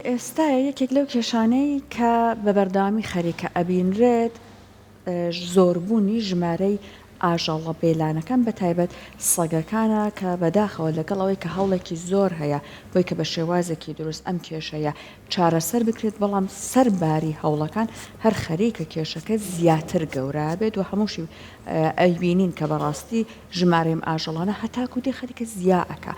ئێستا یەکێک لەو کێشانەی کە بە بەردەوامی خەریکە ئەبینرێت زۆربوونی ژمارەی ئاژەڵە بێلانەکان بە تایبەت سەگەکانە کە بەداخەوە لەگەڵ ئەوەی کە هەوڵێکی زۆر هەیە بۆی کە بە شێوازێکی دروست ئەم کێشەیە چارەسەر بکرێت بەڵام سەرباری هەوڵەکان هەر خەریکە کێشەکە زیاتر گەورە بێت و هەمووشی ئەیبینین کە بەڕاستی ژمارەی ئاژەڵانە هەتاکوتی خەریکە زیاکە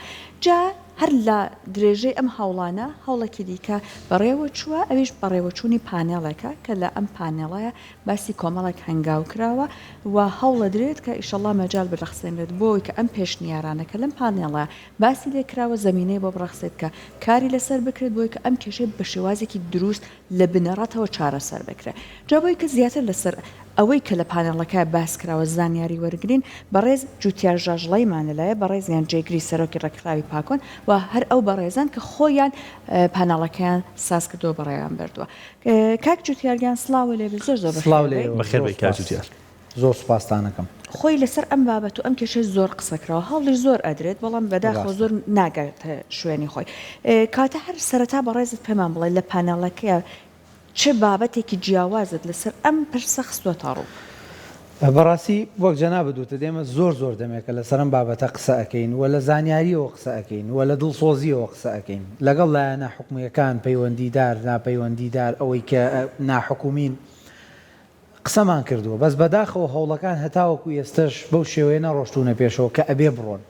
جا هەر لە درێژەی ئەم هەوڵانە هەوڵێکی دیکە بەڕێوە چووە ئەویش بەڕێوەچوونی پانێڵێکە کە لە ئەم پانێڵەیە باسی کۆمەڵێک هەنگاو کراوە و هەوڵە درێت کە ئیشەڵا مەجال بڕەخسێنێت بۆی کە ئەم پێشنیارانەکە لەم پانێڵە باسی لێکراوە زمینەی بۆ بڕەخسێت کە کاری لەسەر بکرێت بۆی کە ئەم کێشەی بە شێوازێکی دروست لە بنەڕەتەوە چارەسەر بکرێت جا بۆی کە زیاتر لەسەر ئەوەی کە لە پانێڵەکە باس کراوە زانیاری وەرگین بەڕێز جوتیار ژاژڵەیمانەلایە بەڕێزیان جێگری سەرۆکی ڕێکخراوی پاکۆن و هەر ئەو بەڕێزان کە خۆیان پاناڵەکەیان ساز کردەوە بەڕێیان بردووە کاک جوتیارگیان سڵاوە لێ زۆر زۆر بەخێر بێ کاک جوتیار زۆر سوپاسدانەکەم خۆی لەسەر ئەم بابەت و ئەم کێشە زۆر قسەکراوە هەڵی زۆر ئەدرێت بەڵام بەداخەوە زۆر ناگاتە شوێنی خۆی کاتە هەر سەرەتا بەڕێزت پێمان بڵێ لە پاناڵەکەیە چه بابەتێکی جیاوازت لەسەر ئەم پرسە خستووەتە ڕوو بەڕاستی وەک جەنا بدوتە دێمە زۆر دەمێکە لە سەرم بابەتە قسە ئەەکەین و لە زانیاریەوە قسە ئەەکەین و لە دڵسۆزیەوە قسە ئەەکەین لەگەڵ لایەنە حکوومیەکان پەیوەندیدار ناپەیوەندیدار ئەوەی کە ناحکومین قسەمان کردووە بەس بەداخەوە هەوڵەکان هەتاوەکو ئێستش بەو شێوەیە نەڕۆشتونە پێشەوە کە ئەبێ بڕۆن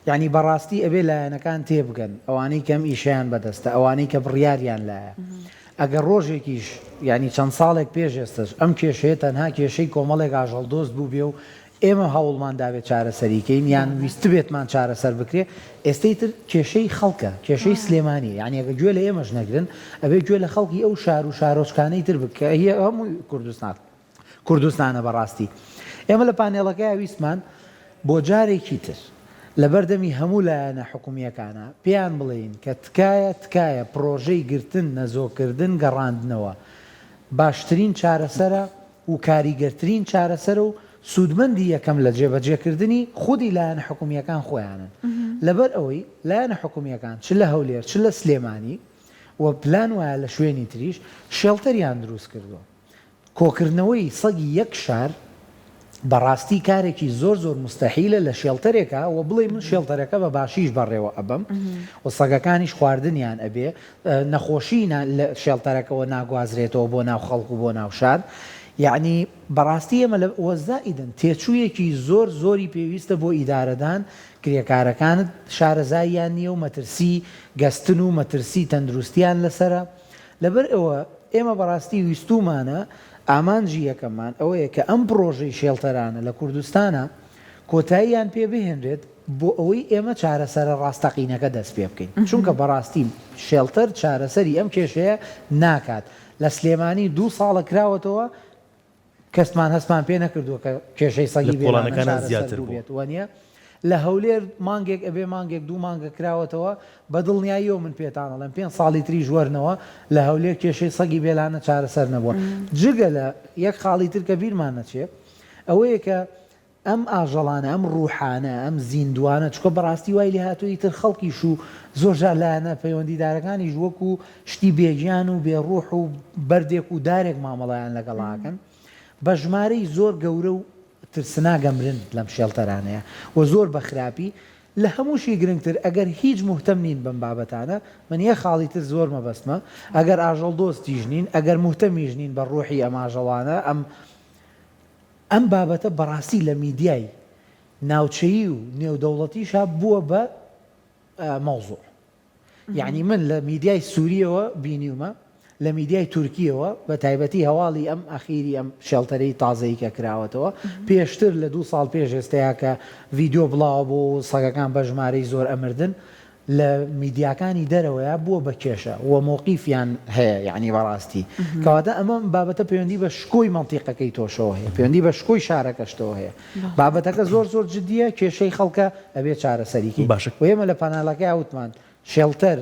یعنی بەڕاستی ئەبێ لایەنەکان تێبگەن ئەوانەی کەم ئیشیان بەدەستە ئەوانەی کە بڕیاریان لایە ئەگەر ڕۆژێکیش ینی چەند ساڵێک پێش ئێستش ئەم کێشەیە تەنها کێشەی کۆمەڵێک ئاژەڵ دۆست بوو بێ و ئێمە هەوڵمان داوێت چارەسەریکەین یان ویست بێتمان چارەسەر بکرێ ئێستەی تر کێشەی خەڵکە کێشەی سلێمانی یعنی ئەگە گوێ لە ئێمەش نەگرن ئەبێ گوێ لە خەڵکی ئەو شار و شارۆچکانەی تر بکە هی هەموو کوردستانە بەڕاستی ئێمە لە پانێڵەکەی ویستمان بۆ جارێکی تر لە بەردەمی هەموو لایەنە حکوومیەکانە پێیان بڵێین کە تکایە پرۆژەی گرتن نەزۆکردن گەڕاندنەوە باشترین چارەسەرە و کاریگەرترین چارەسەر و سوودمەندی یەکەم لە جێبەجێکردنی خودی لایەنە حکوومیەکان خۆیانن لەبەر ئەوەی لایەنە حکوومیەکان چ لە هەولێر چ لە سلێمانی و پلان وایە لە شوێنی تریش شێڵتەریان دروست کردووە کۆکردنەوەی سەگی یەک شار بەڕاستی کارێکی زۆر مستەحیلە لە شێڵتەرێکە و بڵێ من شێڵتەرەکە بە باشیش بەڕێوە ئەبم و سەگەکانیش خواردنیان ئەبێ نەخۆشی لە شێڵتەرەکەەوە ناگوازرێتەوە بۆ ناو خەڵک و بۆ ناو شار یعنی بەڕاستی ئەمە لە وەزائیدن تێچوویەکی زۆری پێویستە بۆ ئیدارەدان کرێکارەکانت شارەزاییان نییە و مەترسی گەستن و مەترسی تەندروستیان لەسرە لەبەر ئەوە ئێمە بەڕاستی ویستومانە ئامانجی یەکەممان ئەوەیە کە ئەم پرۆژەی شێڵتەرانە لە کوردستانە کۆتاییان پێ بهێنرێت بۆ ئەوەی ئێمە چارەسەرە ڕاستەقینەکە دەست پێ بکەین چونکە بەڕاستی شێڵتەر چارەسەری ئەم کێشەیە ناکات لە سلێمانی 2 ساڵە کراوەتەوە کەسمان هەستمان پێ نەکردووە کە کێشەی سەگی بێڵانەکان زیاتر بێت وانە لە هەولێر مانگێک ئەبێ مانگێک 2 مانگە کراوەتەوە بە دڵنیاییەوە من پێتانەڵێم 5 ساڵی تری ژوەرنەوە لە هەولێر کێشەی سەگی بێلانە چارەسەر نەبووە جگە لە یەک خاڵی تر کە بیرمان نەچێت ئەوەیە کە ئەم ئاژەڵانە ئەم ڕوحانە ئەم زیندوانە چکە بەڕاستی وای لێ هاتووی تر خەڵکیش و زۆرجار لایەنە پەیوەندیدارەکانیش وەکو شتی بێگیان و بێڕوح و بەردێک و دارێک مامەڵایان لەگەڵاکەن بە ژمارەی زۆر گەورە و ترسناگەمرن لەم شێڵتەرانەیە و زۆر بەخراپی لە هەمووشی گرنگتر ئەگەر هیچ مهتەم نین بەم بابەتانە من یە خاڵی تر زۆر مەبەستمە ئەگەر ئاژەڵ دۆستیش نین ئەگەر مهتەمیش نین بە ڕوحی ئەم ئاژەڵانە ئەم بابەتە بەڕاستی لە میدیای ناوچەیی و نێودەوڵەتیشا بووە بە مەوزوع یعنی من لە میدیای سووریەوە بینیومە لە میدیای تورکیەوە بە تایبەتی هەواڵی ئەم ئەخیری ئەم شێڵتەرەی تازەی کە کراوەتەوە پێشتر لە 2 ساڵ پێش ئێستەیە کە ڤیددیۆ بڵاو بۆ سەگەکان بە ژمارەی زۆر ئەمردن لە میدیاکانی دەرەوەیە بووە بە کێشە و مۆقیفیان هەیە یعنی بەڕاستی کەواتە ئەمە بابەتە پەیوەندی بە شکۆی مەنتیقەکەی تۆشەوە هەیە پەیوەندی بە شکۆی شارەکەشتەوە هەیە بابەتەکە زۆر جددیە کێشەی خەڵکە ئەبێ چارەسەریکی باشە و ئێمە لە پانالەکەی وتمان شێڵتەر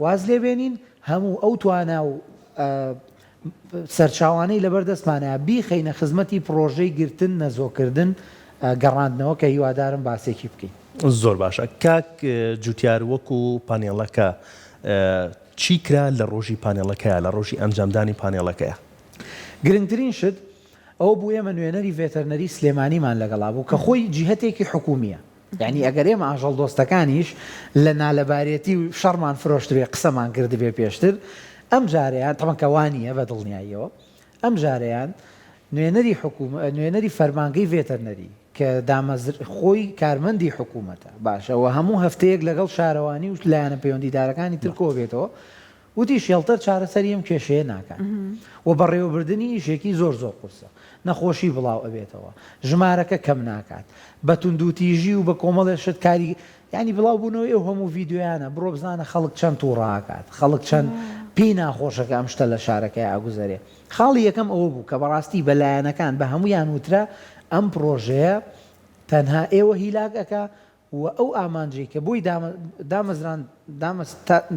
واز لێبێنین هەموو ئەو توانە و سەرچاوانەی لەبەردەستمانە بیخەینە خزمەتی پرۆژەی گرتن نەزۆکردن گەڕاندنەوە کە هیوادارم باسێکی بکەین زۆر باشە کاک جوتیار وەکو پانێڵەکە چی کرا لە ڕۆژی پانێڵەکەیە لە ڕۆژی ئەنجامدانی پانێڵەکەیە گرنگترین شت ئەو بوو ئێمە نوێنەری ڤێتەرنەری سلێمانیمان لەگەڵا بوو کە خۆی جیهەتێکی حکومیە یعنی ئەگەر ئێمە ئاژەڵ دۆستەکانیش لە نالەبارەتی و شەڕمان فرۆشتبێ قسەمان کردبێ پێشتر ئەم جارەیان تەمەکەوانیە بە دڵنیاییەوە ئەم جارەیان نوێنەری فەرمانگەی ڤێتەرنەری کە خۆی کارمەندی حکوومەتە باشەوە هەموو هەفتەیەک لەگەڵ شارەوانی و لایەنە پەیوەندیدارەکانی تر کۆبێتەوە وتی شێڵتەر چارەسەری ئەم کێشەیە ناکات و بەڕێوەبردننی ئیشێکی زۆر قورسە نەخۆشی بڵاو ئەبێتەوە ژمارەکە کەم ناکات بە توندوتیژی و بە کۆمەڵێشت کاری ینی بڵاو بوونەوەی ئەو هەموو ڤیددیویانە بڕۆ بزانە خەڵک چەند تووڕاکات خەڵک چەند پێی ناخۆشەکە ئەم شتە لە شارەکەی ئاگوزارێ خاڵی یەکەم ئەوە بوو کە بەڕاستی بەلایەنەکان بە هەمویان وترا ئەم پرۆژەیە تەنها ئێوە هیلاکەکە و ئەو ئامانجی کە بۆی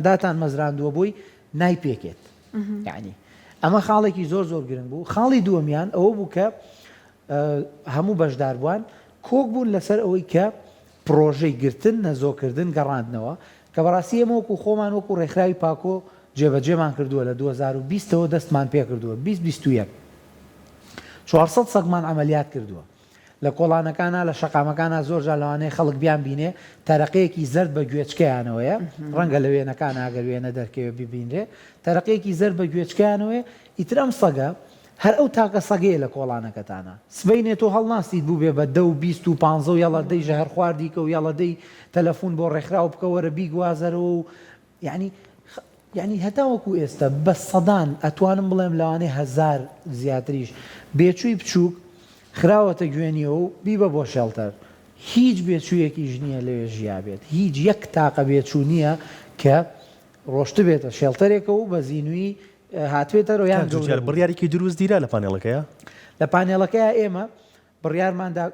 داتان مەزراندووە بۆی نایپێکێت یعنی ئەمە خاڵێکی زۆر گرنگ بوو خاڵی دووەمیان ئەوە بوو کە هەموو بەشداربووان کۆک بوون لەسەر ئەوەی کە پرۆژەی گرتن نەزۆکردن گەڕاندنەوە کە بەڕاستی ئێمە وەکو خۆمان وەکو ڕێکخراوی پاکۆ جێبەجێمان کردووە لە 2020ەوە دەستمان پێ کردووە 2021 400 سەگمان ئەمەلیات کردووە لە کۆڵانەکانە لە شەقامەکانە زۆرجار لەوانەیە خەڵک بیان بینێ تەرەقەیەکی زەرد بە گوێچکەیانەوەیە ڕەنگە لە وێنەکان ئاگەر وێنە دەرکەوێ ببینرێ تەرەقەیەکی زەرد بە گوێچکەیانەوەی ئیتر ئەم سەگە هەر ئەو تاکە سەگەیە لە کۆڵانەکەتانە سبەینێت و هەڵناستیت بوو بێ بە 10 و 20 و 15 یاڵە دەی ژەهر خواردیکە و یاڵە دەی تەلەفۆن بۆ ڕێکخراو بکەوەرە بیگوازەرەوە و یعنی هەتا وەکو ئێستا بە سەدان ئەتوانم بڵێم لەوانەیە 1000 زیاتریش بێچووی بچووک خراوەتە گوێنیەوە و بیبە بۆ شێڵتەر هیچ بێچوویەکی ژنیە لەوێ ژیا بێت هیچ یەک تاقە بێچوو نییە کە ڕۆشت بێتە شێڵتەرێکە و بە زیینوی هاتوێتەرەوە یان بڕیارێکی دروست دیرا لە پانێڵەکەیە لە پانێڵەکەیە ئێمە بڕیارماندا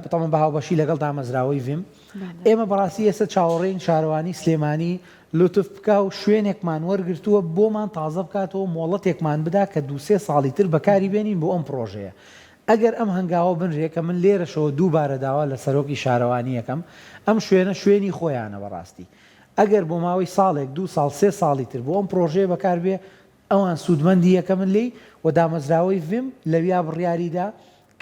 بەتەمە بەهاوبەشی لەگەڵ دامەزراوەی ڤیم ئێمە بەڕاستی ئێستا چاوەڕێین شارەوانی سلێمانی لوتف بکە و شوێنێکمان وەرگرتووە بۆمان تازە بکاتەوە مۆڵەتێکمان بدا کە 2-3 ساڵی تر بەکاری بێنین بۆ ئەم پرۆژەیە ئەگەر ئەم هەنگاوە بنرێ کە من لێرەشەوە دووبارە داوا لە سەرۆکی شارەوانی یەکەم ئەم شوێنی خۆیانە بەڕاستی ئەگەر بۆ ماوەی ساڵێک 2 ساڵ 3 ساڵی تر بۆ ئەم پرۆژەیە بەکار بێ ئەوان سوودمەندی یەکە من لی و دامەزراوەی ڤیم لەویا بڕیاریدا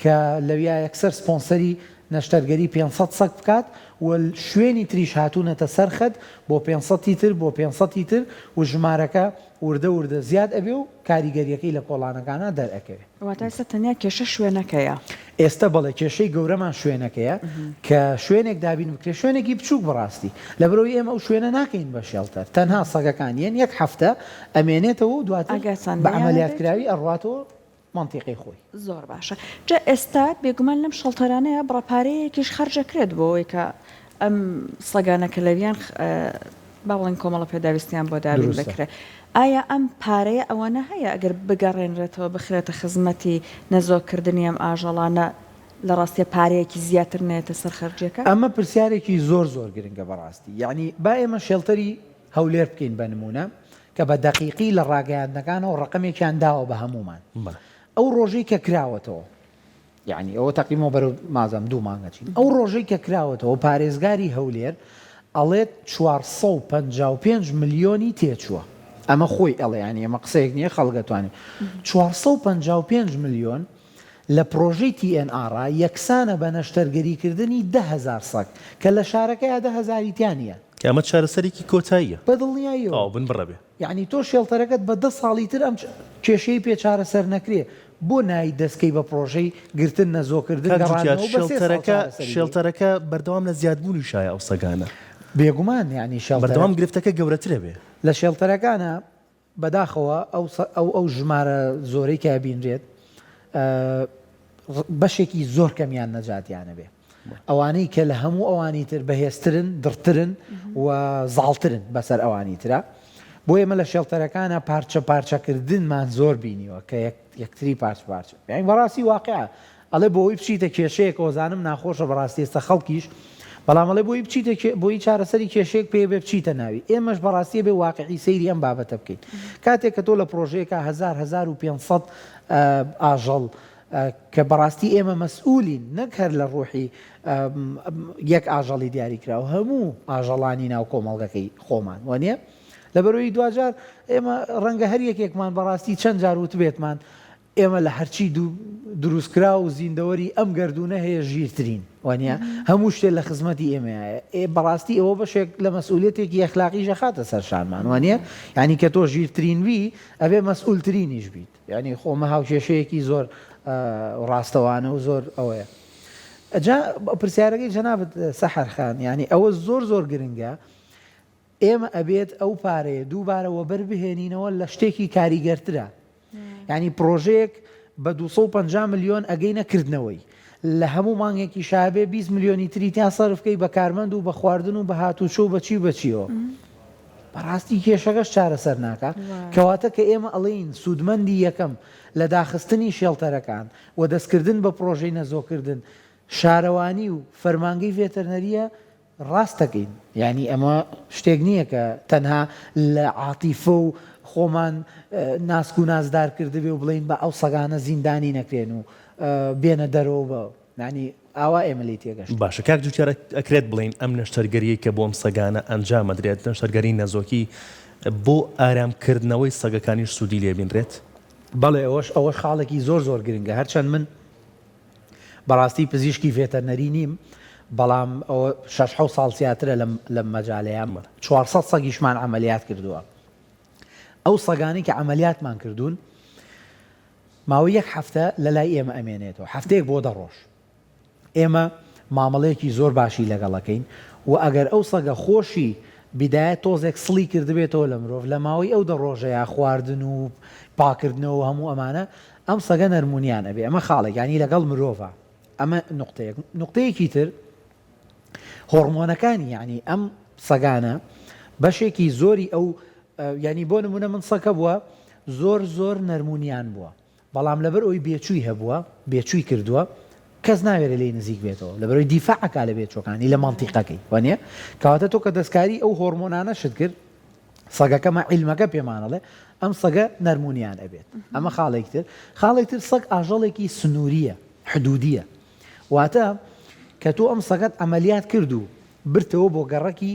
کە لەویا یەکسەر سپۆنسەری نەشتەرگەری 500 سەگ بکات و شوێنی تریش هاتوونەتە سەرخەت بۆ 500 تر بۆ 500 تر و ژمارەکە وردە زیاد ئەبێ و کاریگەریەکەی لە کۆڵانەکانە دەرئەکەوێت واتە ئێستا تەنیا کێشە شوێنەکەیە ئێستا بەڵێ کێشەی گەورەمان شوێنەکەیە کە شوێنێک دابین بکرێت شوێنێکی بچووک بەڕاستی لەبەرەوەی ئێمە ئەو شوێنە ناکەین بە شێڵتەر تەنها سەگەکانیان یەک هەفتە ئەمێنێتەوە و دواتر بە ئەمەلیاتکراوی ئەڕاتەوە منطقی خۆی زۆر باشە جا ئێستا بێگومان لەم شەڵتەرانەیە بڕەپارەیەکیش خەرجەکرێت بۆ ئەوەی کە ئەم سەگانەکە لەویان باڵێن کۆمەڵە پێداویستیان بۆ دابین بکرێت ئایا ئەم پارەیە ئەوەنە هەیە ئەگەر بگەڕێنرێتەوە بخرێتە خزمەتی نەزۆکردنی ئەم ئاژەڵانە لە ڕاستیە پارەیەکی زیاتر نێتە سەر خەرجەکە ئەمە پرسیارێکی زۆر گرنگە بەڕاستی یعنی با ئێمە شێڵتەری هەولێر بکەین بە نمونە کە بە دەقیقی لە ڕاگەیاندنەکانەوە ڕقمێکیان داوە بە هەمومان ئەو ڕۆژەی کە کراوەتەوە یعنی ئەوە تەقیمەوە بەرەو مازەم 2 مانگەچین ئەو ڕۆژەی کە کراوەتەوە پارێزگاری هەولێر ئەڵێت 455 ملیۆنی تێچووە ئەمە خۆی ئەڵێیانی ئەمە قسەیەک نییە خەڵگەتوانێت 455 ملیۆن لە پرۆژەی TNR یەکسانە بە نەشتەرگەریکردنی 10,000 سەگ کە لە شارەکەی 10,000 تیانە کە ئەمە چارەسەرێکی کۆتاییە بەدڵنیاییەوە بن بڕەبێ یعنی تۆ شێڵتەرەکەت بە 10 ساڵی تر ئەم کێشەی پێ چارەسەر نەکرێ بۆ نای دەستکەی بە پرۆژەی گرتن نەزۆکردن شێڵتەرەکە بەردەوام لە زیادبوونی شایە ئەو سەگانە بێگومان یعنی بەردەوام گرفتەکە گەورەترە بێ لە شێڵتەرەکانە بەداخەوە ئەو ژمارە زۆرەی کە بینرێت بەشێکی زۆر کەمیان نەجاتیانە بێ ئەوانەی کە لە هەموو ئەوانی تر بەهێزترن دڕترن و زاڵترن بەسەر ئەوانی ترە بۆ ئێمە لە شێڵتەرەکانە پارچەکردنمان زۆر بینیوە کە یەکتری پارچە یعنی بەڕاستی واقعە ئەڵێ بۆی بچیتە کێشەیەک ئۆزانم ناخۆشە بەڕاستی ئێستا خەڵکیش بەڵام ئەڵێ بۆی بچیتە بۆی چارەسەری کێشەیەک پێ بێ بچیتە ناوی ئێمەش بەڕاستی بێ واقعی سەیری ئەم بابەتە بکەین کاتێک کە تۆ لە پرۆژەیەکە 1500 ئاژەڵ کە بەڕاستی ئێمە مەسئولین نەک هەر لە ڕۆحی یەک ئاژەڵی دیاریکراوە هەموو ئاژەڵانی ناو کۆمەڵگەکەی خۆمان وانە لەبەرەوەی دوجار ئێمە ڕەنگە هەر یەکێکمان بەڕاستی چەند جار وت بێتمان ئێمە لە هەرچی دروستکرا و زیندەوەری ئەم گردونە هەیە ژیرترین وانە هەموو شتێک لە خزمەتی ئێمەیە بەڕاستی ئەوە بەشێک لە مەسئولیەتێکی یەخلاقی ژەخاتە سەرشانمان وانە ینی کە تۆ ژیرترین وی ئەبێ مەسئولترینیش بیت ینی خۆمە هاوکێشەیەکی زۆر ڕاستەوانە و زۆر ئەوەیە ئەجا پرسیارەکەی جەنابەت سەحەرخان ینی ئەوە زۆر گرنگە ئێمە ئەبێت ئەو پارەیە دووبارەوە بەربهێنینەوە لە شتێکی کاریگەرترە ینی پرۆژەیەک بە 250 ملیۆن ئەگەی نەکردنەوەی لە هەموو مانگێکی شابێ 20 ملیۆنی تریتیان سەرفکەی بە کارمەند و بە خواردن و بە هاتوچۆ و بەچیەوە بەڕاستی کێشەکەش چارەسەر ناکات کەواتە کە ئێمە ئەڵین سوودمەندی یەکەم لە داخستنی شێڵتەرەکان و دەستکردن بە پرۆژەی نەزۆکردن شارەوانی و فەرمانگەی ڤێتەرنەریە ڕاستەکەین ینی ئەمە شتێک نییە کە تەنها لە عاتیفە و خۆمان ناسک و نازدار کردبێ و بڵین بە ئەو سەگانە زیندانی نەکرێن و بێنە دەرەوە بە نانی ئاوا ئێمە لی تێگەشت باشە کاک جوتیارە ئەکرێت بڵین ئەم نەشتەرگەریە کە بۆم سەگانە ئەنجامەدرێت نەشتەرگەری نەزۆکی بۆ ئارامکردنەوەی سەگەکانیش سوودی لێبینرێت بەڵێ ئەوەش خاڵێکی زۆر گرنگە هەرچەند من بەڕاستی پزیشکی ڤێتەرنەری نیم بەڵام ئەوە 6 ساڵ زیاترە لە مەجالەیان 400 سەگیشمان عملیات کردووە ئەو سەگانی کە عملیاتمان کردوون ماوەی یەک هەفتە لە لای ئێمە ئەمێنێتەوە هەفتەیەک بۆ 10 ڕۆژ ئێمە مامەڵەیەکی زۆر باشی لەگەڵەکەین و ئەگەر ئەو سەگە خۆشی بیدایەت تۆزێک سڵی کردبێتەوە لە مرۆڤ لە ماوەی ئەو 10 ڕۆژەیە خواردن و پاکردنەوە هەموو ئەمانە ئەم سەگە نەرمونیان ئەبێ ئەمە خاڵێک ینی لەگەڵ مرۆڤە ئەمە نقطەیەکی تر هۆرمۆنەکانی ینی ئەم سەگانە بەشێکی زۆری ئەو ینی بۆ نمونە من سەکە بووە زۆر نەرمونیان بووە بەڵام لەبەر ئەوی بێچووی هەبووە بێچووی کردووە کەس ناوێرە لێی نزیک بێتەوە لەبەرەوەی دیفاعەکە لە بێچۆکانی لە مانتیقەکەی وانە کەواتە تۆ کە دەستکاری ئەو هۆرمۆنانە شت کرد سەگەکەمە عیلمەکە پێمانەڵێ ئەم سەگە نەرمونیان ئەبێت ئەمە خاڵێکتر سەگ ئاژەڵێکی سنووریە حدودیە واتە کە تۆ ئەم سەگەت ئەمەلیات کرد و برتەوە بۆ گەڕەکی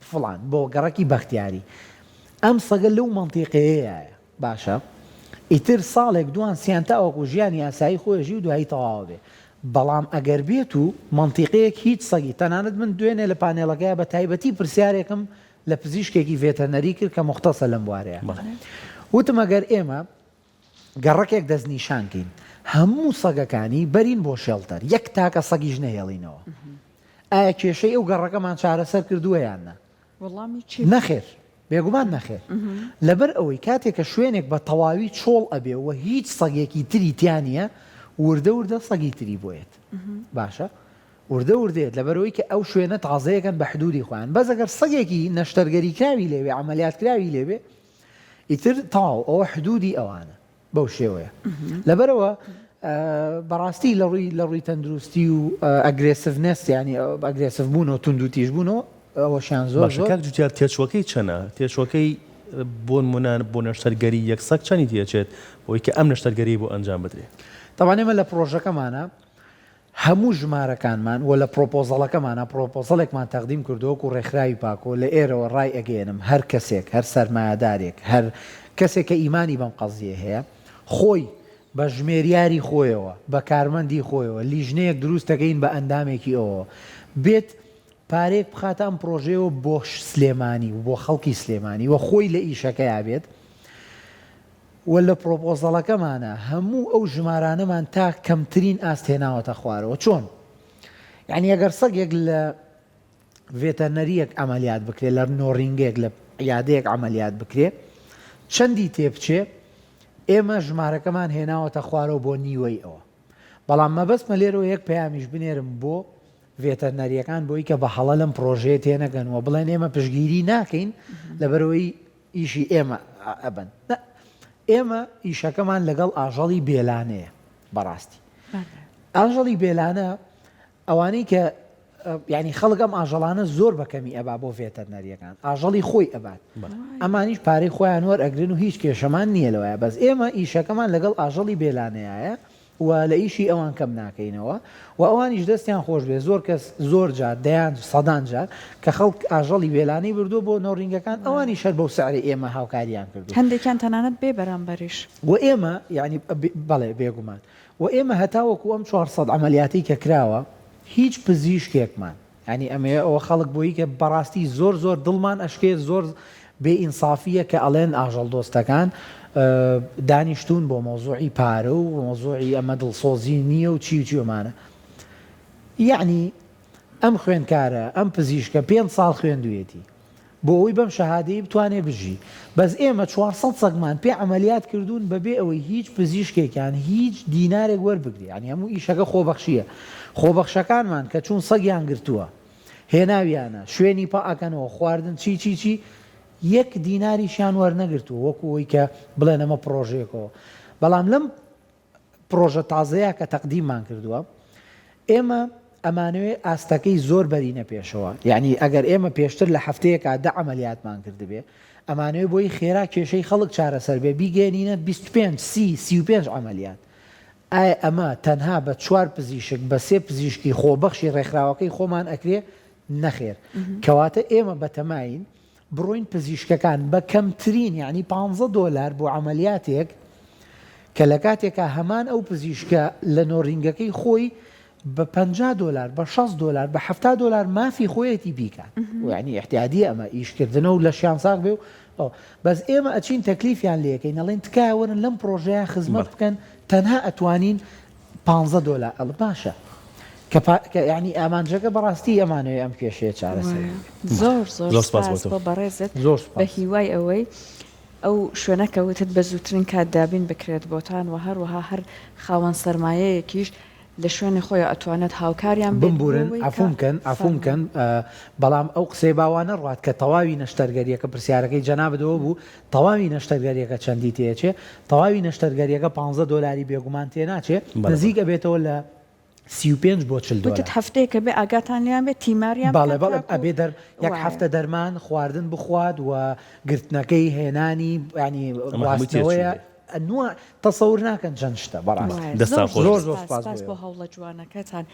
فڵان بۆ گەڕەکی بەختیاری ئەم سەگە لەو مانتیقەیەیە باشە ئیتر ساڵێک دوان سیانتاوەکو ژیانی یاسایی خۆیژی و دوایی تەواو بێ بەڵام ئەگەر بێت و مانتیقەیەک هیچ سەگی تەنانەت من دوێنێ لە پانێڵەکەیە بە تایبەتی پرسیارێکم لە پزیشکێکی ڤێتەرنەری کرد کە مختصە لەم بوارەیە وتم ئەگەر ئێمە گەڕەکێک دەستنیشانکەین هەموو سەگەکانی بەرین بۆ شێڵتەر یەک تاکە سەگیش نەهێڵینەوە ئایا کێشەی ئەو گەڕەکەمان چارەسەر کردووە یاننا نەخێر بێگومان نەخێر لەبەر ئەوەی کاتێک کە شوێنێک بە تەواوی چۆڵ ئەبێ و هیچ سەگێکی تری تیانە وردە سەگی تری بۆیت باشە وردەێت لەبەرەوەی کە ئەو شوێنە تازەیەکەن بە حدودی خۆیان بەس ئەگەر سەگێکی نەشتەرگەری کراوی لێوێ عملیات کراوی لێبێ ئیتر تاو ئەوە حدودی ئەوانە بەو شێوەیە لەبەرەوە بەڕاستی لە ڕووی تەندروستی و ئەگرێسڤنس ینی ئەگرێسڤ بوونەوە توندوتیش بوونەوە ئەوەشیان زۆر جوتیار تێچوەکەی چەنە تێچوەکەی بۆ نمونە بۆ نەشتەرگەری یەک سەگ چەندی تێچێت بۆی کە ئەم نەشتەرگەری بۆ ئەنجام بدرێت تەوانێ ئێمە لە پرۆژەکەمانە هەموو ژمارەکانمان و لە پرۆپۆزەڵەکەمانە پرۆپۆزەڵێکمان تەقدیم کردووە و ڕێکخراوی پاکۆ لە ئێرەوە ڕای ئەگەێنم هەر کەسێک هەر سەرمایهدارێک هەر کەسێک کە ئیمانی بەم قەزیە هەیە خۆی بە ژمێریاری خۆیەوە بە کارمەندی خۆیەوە لیژنەیەک دروستەکەین بە ئەندامێکی ئەوە بێت پارێک بخاتە ئەم پرۆژەیەوە بۆ سلێمانی و بۆ خەڵکی سلێمانی وە خۆی لە ئیشەکەی بێت و لە پرۆپۆزەڵەکەمانە هەموو ئەو ژمارانەمان تا کەمترین ئاستێناوەتە خوارەوە چۆن یعنی ئەگەر سەگێک لە ڤێتەرنەریەک ئەمەلیات بکرێت لە نۆڕینگێک لە یادەیەک ئەمەلیات بکرێت چەندی تێبچێ ئێمە ژمارەکەمان هێناوەتە خوارەوە بۆ نیوەی ئەوە بەڵام مەبەستمە لێرەوە یەک پەیامیش بنێرم بۆ ڤێتەرنەریەکان بۆی کە بە هەڵە لەم پرۆژەیە تێنەگەنەوە بڵێن ئێمە پشگیری ناکەین لەبەرەوەی ئیشی ئێمە ئەبن ئێمە ئیشەکەمان لەگەڵ ئاژەڵی بێلانەیە بەڕاستی ئاژەڵی بێلانە ئەوانەی کە ینی خەڵک ئەم ئاژەڵانە زۆر بەکەمی ئەبا بۆ ڤێتەرنەریەکان ئاژەڵی خۆی ئەبات ئەمانیش پارەی خۆیان وەرئەگرن و هیچ کێشەمان نییە لەوەیە بەس ئێمە ئیشەکەمان لەگەڵ ئاژەڵی بێلانەیە و لە ئیشی ئەوان کەم ناکەینەوە و ئەوانیش دەستیان خۆش بێ زۆر کەس زۆر جار دەیان سەدان جار کە خەڵک ئاژەڵی وێلانەی بردو بۆ نۆڕینگەکان ئەوانی شەر بەو سعری ئێمە هاوکاریان کردو هەندێکیان تەنانەت بێ بەرامبەریش و ئێمە یعنی بەڵێ بێگومان و ئێمە هەتاوەکو ئەم 400 عملیاتی کە کراوە هیچ پزیشکێکمان ینی ئەمێ ئەوە خەڵک بۆیی کە بەڕاستی زۆر زۆر دڵمان ئەشکێ زۆر بێ ئینسافیە کە ئەڵێن ئاژەڵ دۆستەکان دانیشتون بۆ مۆزوعی پارە و مۆزوعی ئەمە دڵسۆزی نییە و چی ومانە یعنی ئەم خوێندکارە ئەم پزیشکە 5 ساڵ خوێندوێتی بۆ ئەوی بەم شەهادەی بتوانێ بژی بەس ئێمە 400 سەگمان پێ عملیات کردوون بەبێ ئەوەی هیچ پزیشکێکیان هیچ دینارێک وەربگری ینی هەموو ئیشەکە خۆبەخشیە خۆبەخشەکانمان کە چوون سەگیان گرتووە هێناویانە شوێنی پاکەنەوە خواردن چی یەک دیناریشیان وەرنەگرتووە وەکوەوەی کە بڵێن ئەمە پرۆژەیەکەوە بەڵام لەم پرۆژە تازەیە کە تەقدیممان کردووە ئێمە ئەمانوێ ئاستەکەی زۆر بەرینە پێشەوە یعنی ئەگەر ئێمە پێشتر لە هەفتەیەکە دە عملیاتمان کردبێ ئەمانوێ بۆی خێرا کێشەی خەڵک چارەسەر بێ بیگەێنینە 25 عملیات ئایا ئەمە تەنها بە 4 پزیشک بە 3 پزیشکی خۆبەخشی ڕێکخراوەکەی خۆمان ئەکرێ نەخێر کەواتە ئێمە بەتەماین بڕۆین پزیشکەکان بە کەمترین یعنی $15 بۆ عملیاتێک کە لە کاتێکە هەمان ئەو پزیشکە لە نۆڕینگەکەی خۆی بە $50 بە $60 بە $70 مافی خۆیەتی بیکات یعنی احتیادی ئەمە ئیشکردنە و لە شیان ساق بێ و بەس ئێمە ئەچین تەکلیفیان لەکەین نەڵێن تکایوەرن لەم پرۆژەیە خزمەت بکەن تەنها ئەتوانین $15 ئەڵ باشە کە یعنی ئامانجەکە بەڕاستی ئەمانەوەی ئەم کێشەیە چارەسەر زۆر سپاس بۆ بەڕێزت بە هیوای ئەوەی ئەو شوێنەکەوتت بە زووترین کاتدابین بکرێت بۆتان و هەروەها هەر خاوەن سەرمایەیەکیش لە شوێنی خۆی ئەتوانێت هاوکاریان بمبورن ئەفومکەن بەڵام ئەو قسەی باوانە ڕات کە تەواوی نەشتەرگەریەکە پرسیارەکەی جەنابەوە بوو تەواوی نەشتەرگەریەکە چەندی تێچێ تەواوی نەشتەرگەریەکە $15 بێگومان تێ ناچێ نزیکە بێتەوە لە 35 بۆ $40 هەفتەیە بێ ئاگاتانیان بێت تیماریان باڵێ ئەبێ یەک هەفتە دەرمان خواردن بخوات و گرتنەکەی هێنانی ینی ڕاستەوەیە نوە تەسەور ناکەن چەند شتە بەڕاست زۆر سپاس بۆ هەوڵە جوانەکەتان